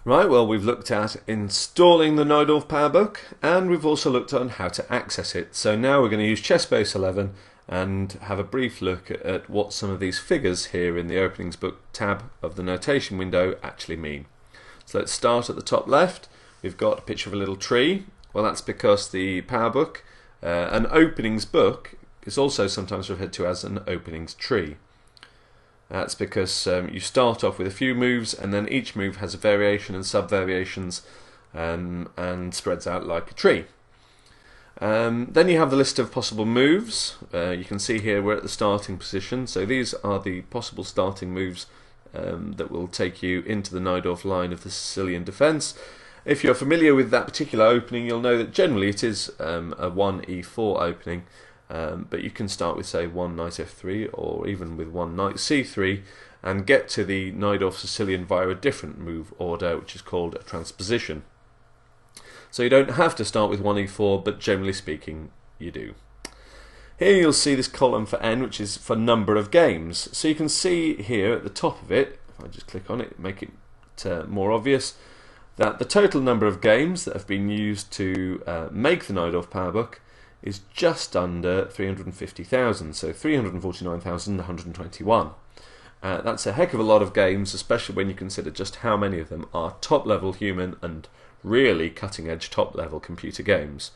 Right, well, we've looked at installing the Najdorf Powerbook, and we've also looked on how to access it. So now we're going to use Chessbase 11 and have a brief look at what some of these figures here in the Openings Book tab of the notation window actually mean. So let's start at the top left. We've got a picture of a little tree. Well, that's because the Powerbook, an openings book, is also sometimes referred to as an openings tree. That's because you start off with a few moves, and then each move has a variation and sub-variations and spreads out like a tree. Then you have the list of possible moves. You can see here we're at the starting position, so these are the possible starting moves that will take you into the Najdorf line of the Sicilian defence. If you're familiar with that particular opening, you'll know that generally it is a 1e4 opening. But you can start with, say, 1 knight f3 or even with 1 knight c3 and get to the Najdorf Sicilian via a different move order, which is called a transposition. So you don't have to start with 1e4, but generally speaking you do. Here you'll see this column for n, which is for number of games. So you can see here at the top of it, if I just click on it, make it more obvious, that the total number of games that have been used to make the Najdorf Powerbook is just under 350,000, so 349,121. That's a heck of a lot of games, especially when you consider just how many of them are top-level human and really cutting-edge top-level computer games.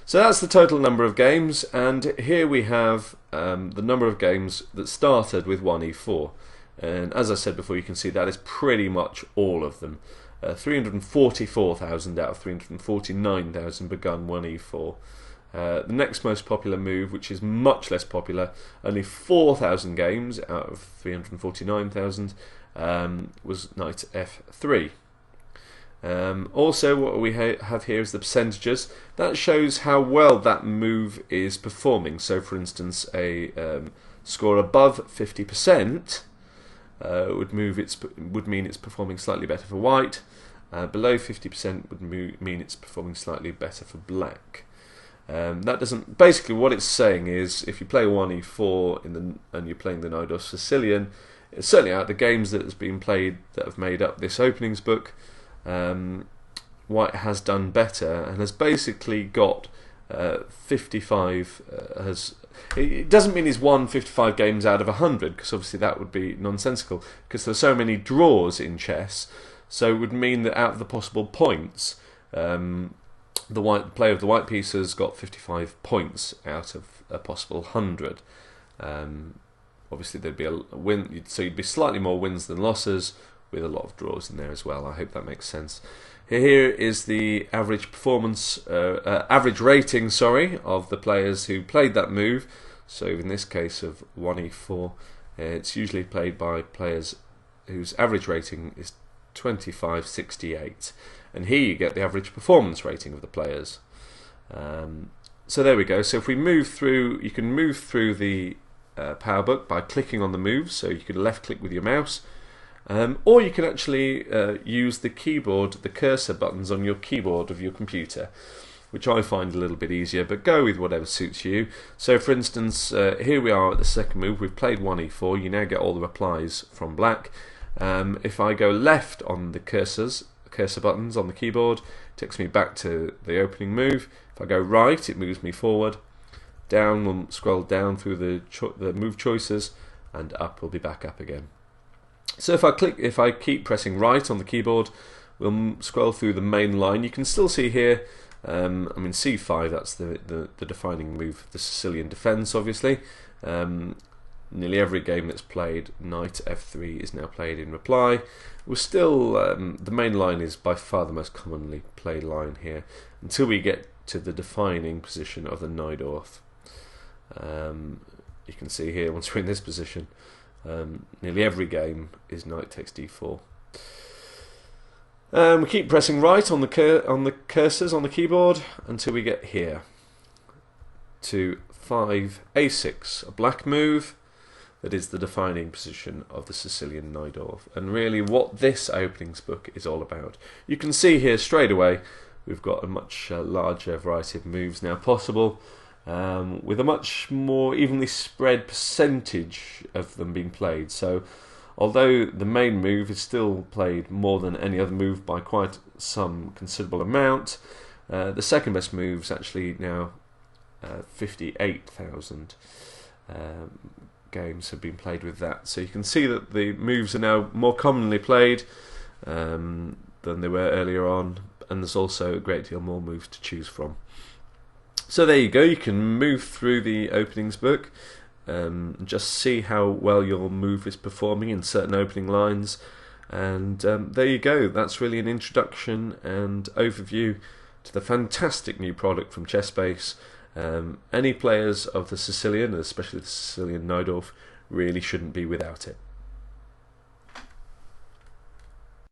So that's the total number of games, and here we have the number of games that started with 1e4. And as I said before, you can see that is pretty much all of them. 344,000 out of 349,000 begun 1e4. The next most popular move, which is much less popular, only 4,000 games out of 349,000, was knight f3. Also, what we have here is the percentages. That shows how well that move is performing. So, for instance, a score above 50% would mean it's performing slightly better for white. Below 50% would mean it's performing slightly better for black. That doesn't. Basically, what it's saying is, if you play 1e4 and you're playing the Najdorf Sicilian, it's certainly out of the games that has been played that have made up this openings book, white has done better and has basically got 55. It doesn't mean he's won 55 games out of 100, because obviously that would be nonsensical, because there are so many draws in chess. So it would mean that out of the possible points, the player of the white piece has got 55 points out of a possible 100. Obviously there'd be a win, so you'd be slightly more wins than losses, with a lot of draws in there as well. I hope that makes sense. Here is the average performance, average rating, of the players who played that move. So in this case of 1e4, it's usually played by players whose average rating is 2568. And here you get the average performance rating of the players. So there we go. So if we move through, you can move through the Powerbook by clicking on the moves. So you can left click with your mouse, or you can actually use the keyboard, the cursor buttons on your keyboard of your computer, which I find a little bit easier, but go with whatever suits you. So for instance, here we are at the second move. We've played 1e4. You now get all the replies from black. If I go left on the cursor buttons on the keyboard, it takes me back to the opening move. If I go right, it moves me forward. Down will scroll down through the move choices, and up will be back up again. So if I keep pressing right on the keyboard, we'll scroll through the main line. You can still see here, c5, that's the defining move of the Sicilian defence, obviously. Nearly every game that's played, knight f3 is now played in reply. We're still, the main line is by far the most commonly played line here, until we get to the defining position of the Najdorf. You can see here, once we're in this position, nearly every game is knight takes d4. We keep pressing right on the cursors on the keyboard until we get here to 5a6, a black move that is the defining position of the Sicilian Najdorf, and really what this openings book is all about. You can see here straight away we've got a much larger variety of moves now possible, with a much more evenly spread percentage of them being played. So Although the main move is still played more than any other move by quite some considerable amount, the second best move is actually now 58,000 games have been played with that. So you can see that the moves are now more commonly played than they were earlier on, and there's also a great deal more moves to choose from. So there you go, you can move through the openings book, just see how well your move is performing in certain opening lines, and there you go. That's really an introduction and overview to the fantastic new product from ChessBase. Any players of the Sicilian, especially the Sicilian Najdorf, really shouldn't be without it.